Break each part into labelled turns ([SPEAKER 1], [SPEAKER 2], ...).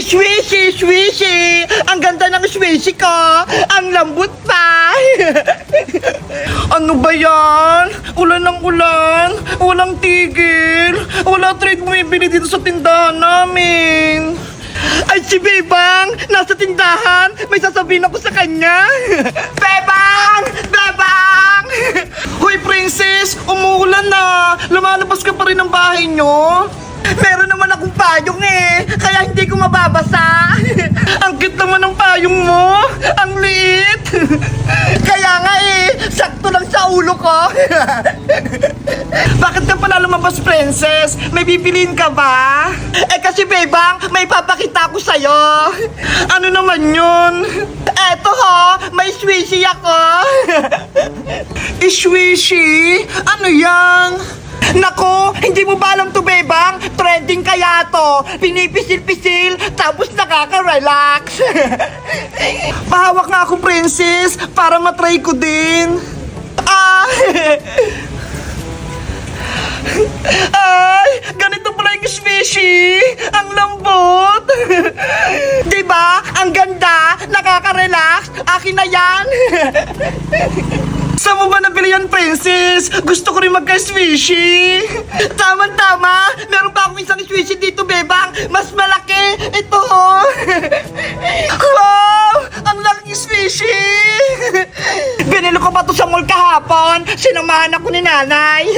[SPEAKER 1] Swishy, swishy! Ang ganda ng swishy ko! Ang lambot pa! Ano ba yan? Ulan ng ulan! Walang tigil! Wala trade bumibili dito sa tindahan namin! Ay, si Bebang! Nasa tindahan! May sasabihin ako sa kanya! Bebang! Bebang! Hoy, Princess! Umuulan na! Lumalabas ka pa rin ng bahay nyo? Meron naman akong payong eh! Kaya hindi ko mababasa! Ang cute naman ng payong mo! Ang liit! Kaya nga eh! Sakto lang sa ulo ko! Bakit ka pala lumabas, Princess? May bibiliin ka ba? Eh kasi, Bebang, may papakita ko sa'yo! Ano naman yun? Eto ho! May swishy ako! Swishy? Ano yan? Nako, hindi mo ba alam to, Bebang? Trending kaya to. Pinipisil-pisil, tapos nakaka-relax. Pahawak nga ako, Princess, para matry ko din. Ay, ganito pala yung swishy. Ang lambot. Diba? Ang ganda, nakaka-relax. Akin na yan. Saan mo ba nabili yan, Princess? Gusto ko rin magka-swishy. Tama-tama. Meron pa akong isang swishy dito, Bebang. Mas malaki. Ito, oh. Wow! Ang laking swishy. Binili ko pa to sa mall kahapon. Sinamahan ako ni nanay.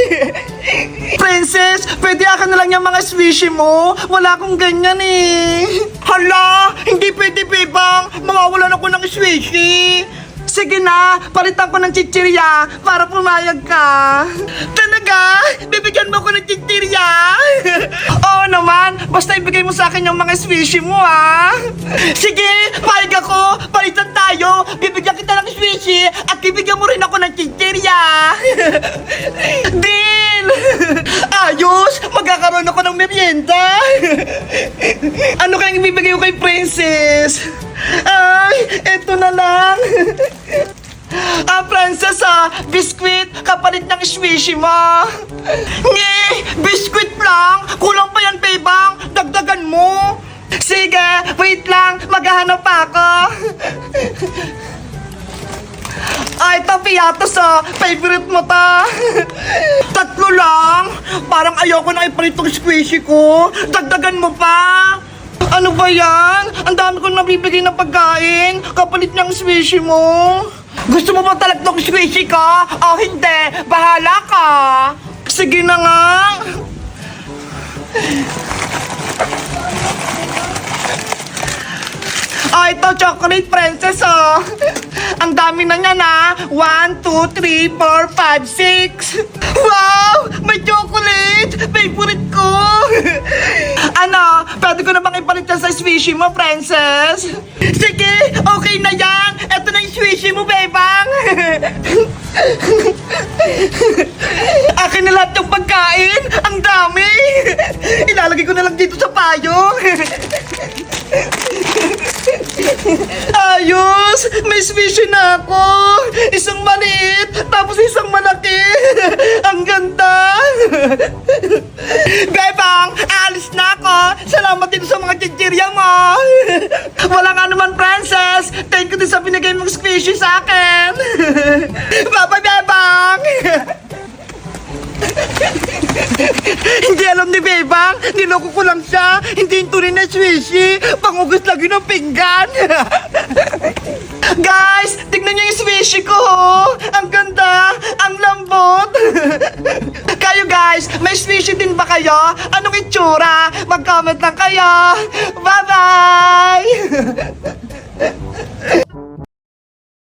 [SPEAKER 1] Princess, pwede akin na lang yung mga swishy mo. Wala akong ganyan eh. Hala, hindi pwede, Bebang. Mawawalan ako ng swishy. Sige na, palitan ko ng chichirya para pumayag ka. Talaga? Bibigyan mo ko ng chichirya? Oo naman, basta ibigay mo sa akin yung mga swishy mo, ha? Sige, payag ako, palitan tayo. Bibigyan kita ng swishy at bibigyan mo rin ako ng chichirya. Deal! Ayos, magkakaroon ako ng merienda. Ano kayang ibibigay ko kay Princess? Ay, eto na lang. Princess, biskwit, kapalit ng swishy mo. Nye, biskwit lang. Kulang pa yan, Bebang. Dagdagan mo. Sige, wait lang. Maghahanap pa ako. Ay, ito, Piatos, favorite mo ta. Tatlo lang. Parang ayoko na ipalit tong squishy ko. Dagdagan mo pa. Ano ba yan? Ang dami kong nabibigay na pagkain. Kapalit niyang swishy mo. Gusto mo ba talaga tong swishy ka? O hindi, bahala ka. Sige na nga. Ito, chocolate princess, Ang dami na niya na. 1, 2, 3, 4, 5, 6. Wow! May chocolate! Favorite ko! Ano? Pwede ko na bang ipalit yan sa swishy mo, princess? Sige! Okay na yan! Ito na yung swishy mo, Bebang! Akin na lahat yung pagkain! Ang dami! Ilalagay ko na lang dito sa payong! Ayos! May swishy na ako! Isang maliit, tapos isang malaki! Ang ganda! Bebang, aalis na ako! Salamat din sa mga chichirya mo! Wala nga naman, princess! Thank you din sa binigay mong squishy sa akin! Bye-bye, Bebang! Hindi alam ni Bebang, niloko ko lang siya. Hindi yung tunay na swishy. Pangugas lagi ng pinggan. Guys, tignan niyo yung swishy ko. Ang ganda, ang lambot. Kayo guys, may swishy din ba kayo? Anong itsura? Mag-comment lang kayo. Bye-bye!